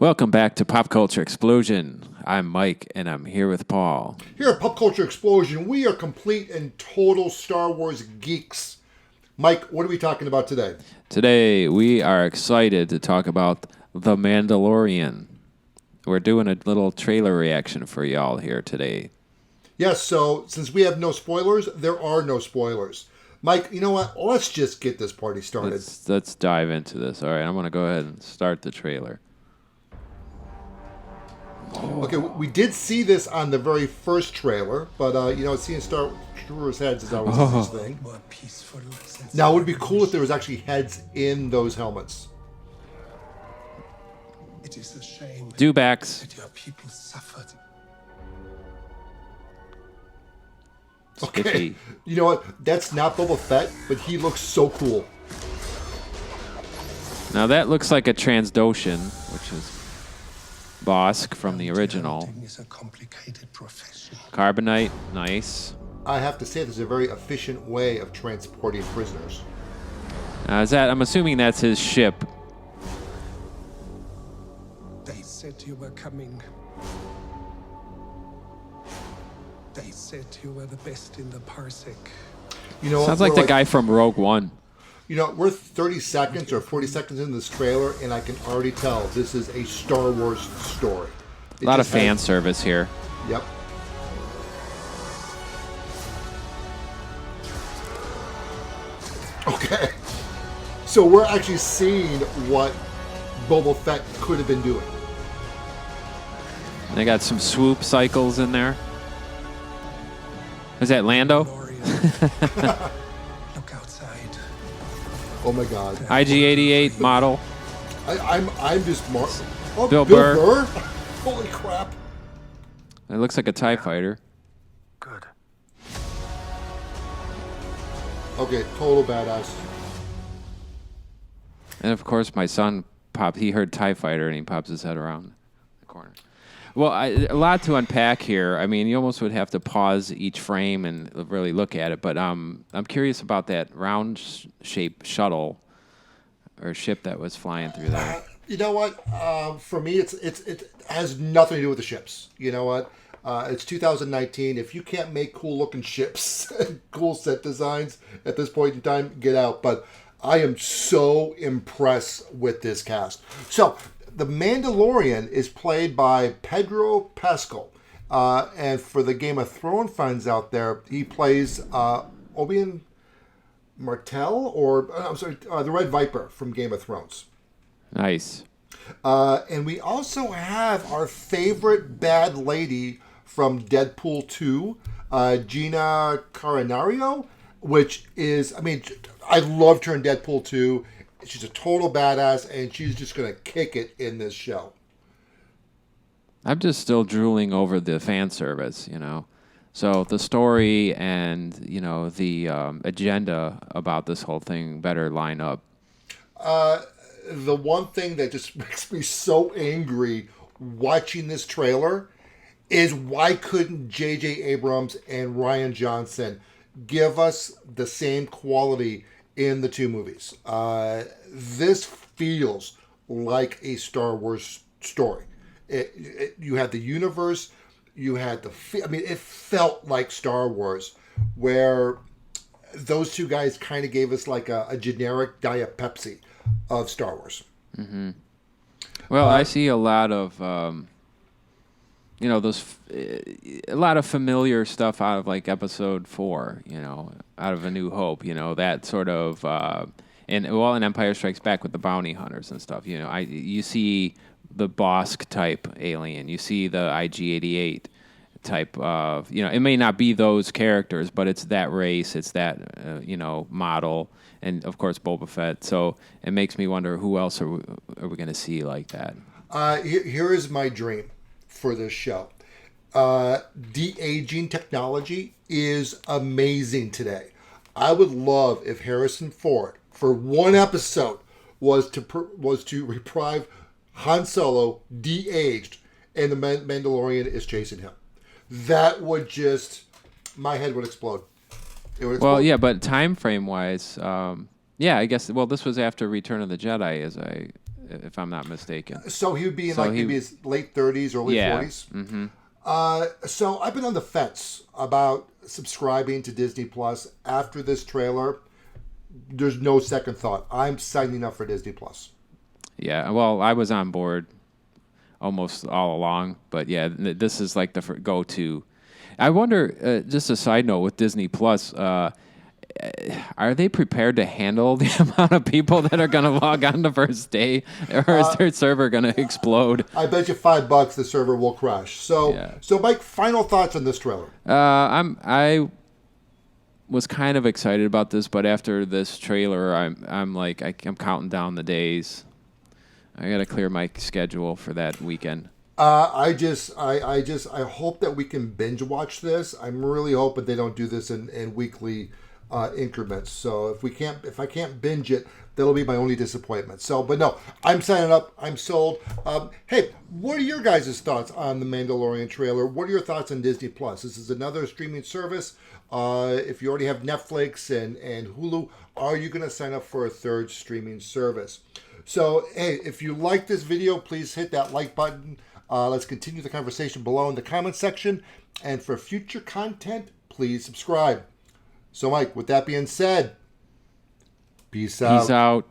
Welcome back to Pop Culture Explosion. I'm Mike, and I'm here with Paul. Here at Pop Culture Explosion, we are complete and total Star Wars geeks. Mike, what are we talking about today? Today, we are excited to talk about The Mandalorian. We're doing a little trailer reaction for y'all here today. Yes, so since we have no spoilers, there are no spoilers. Mike, you know what? Let's just get this party started. Let's dive into this. All right, I'm going to go ahead and start the trailer. Okay, we did see this on the very first trailer, but, seeing Star Wars heads is always this thing. Now, it would be cool if there was actually heads in those helmets. It is a shame Dewbacks. that your people suffered. Okay, you know what? That's not Boba Fett, but he looks so cool. Now, that looks like a Transdoshan, which is Bosk from the original. Is a complicated profession. Carbonite, nice. I have to say, this is a very efficient way of transporting prisoners. I'm assuming that's his ship. They said you were coming. They said you were the best in the parsec. You know, Sounds like the guy from Rogue One. You know, we're 30 seconds or 40 seconds into this trailer, and I can already tell this is a Star Wars story. A lot of fan service here. Yep. Okay. So we're actually seeing what Boba Fett could have been doing. They got some swoop cycles in there. Is that Lando? Look outside. Oh my God. IG-88 model. I'm just Bill Burr. Holy crap. It looks like a TIE fighter. Good. Okay, total badass. And of course, my son he heard TIE fighter and he pops his head around the corner. Well, a lot to unpack here. I mean, you almost would have to pause each frame and really look at it. But I'm curious about that round-shaped shuttle or ship that was flying through there. You know what? For me, it has nothing to do with the ships. You know what? It's 2019. If you can't make cool-looking ships, cool set designs at this point in time, get out. But I am so impressed with this cast. So, the Mandalorian is played by Pedro Pascal. And for the Game of Thrones fans out there, he plays Oberyn Martell, the Red Viper from Game of Thrones. Nice. And we also have our favorite bad lady from Deadpool 2, Gina Caranario, which is, I loved her in Deadpool 2. She's a total badass, and she's just going to kick it in this show. I'm just still drooling over the fan service, you know. So the story and, the agenda about this whole thing better line up. The one thing that just makes me so angry watching this trailer is why couldn't J.J. Abrams and Rian Johnson give us the same quality in the two movies? This feels like a Star Wars story. You had the universe, you had it felt like Star Wars, where those two guys kind of gave us like a generic Diet Pepsi of Star Wars. Mm-hmm. Well, I see a lot of, a lot of familiar stuff out of like Episode 4, out of A New Hope, that sort of, in Empire Strikes Back with the bounty hunters and stuff, you see the Bosk type alien, you see the IG-88 type of, it may not be those characters, but it's that race, it's that, model, and of course Boba Fett. So it makes me wonder who else are we going to see like that. Here is my dream for this show. De-aging technology is amazing today. I would love if Harrison Ford, for one episode, was to reprise Han Solo de-aged, and the Mandalorian is chasing him. That would my head would explode. It would explode. Well, yeah, but time frame wise, I guess. Well, this was after Return of the Jedi, if I'm not mistaken. So he would be in So maybe his late 30s, early Yeah. 40s. So I've been on the fence about subscribing to Disney Plus after this trailer. There's no second thought. I'm signing up for Disney Plus. Yeah, well, I was on board almost all along, but yeah, this is like the go-to. I wonder, just a side note with Disney Plus, are they prepared to handle the amount of people that are going to log on the first day, or is their server going to explode? I bet you $5 the server will crash. So, Yeah. so Mike, final thoughts on this trailer? I was kind of excited about this, but after this trailer, I'm counting down the days. I got to clear my schedule for that weekend. I hope that we can binge watch this. I'm really hoping they don't do this in weekly increments. So if I can't binge it, that'll be my only disappointment. So, but no, I'm signing up. I'm sold. Hey, what are your guys' thoughts on the Mandalorian trailer? What are your thoughts on Disney Plus? This is another streaming service. If you already have Netflix and Hulu, are you going to sign up for a third streaming service? So, hey, if you like this video, please hit that like button. Let's continue the conversation below in the comment section. And for future content, please subscribe. So, Mike, with that being said, peace out. Peace out.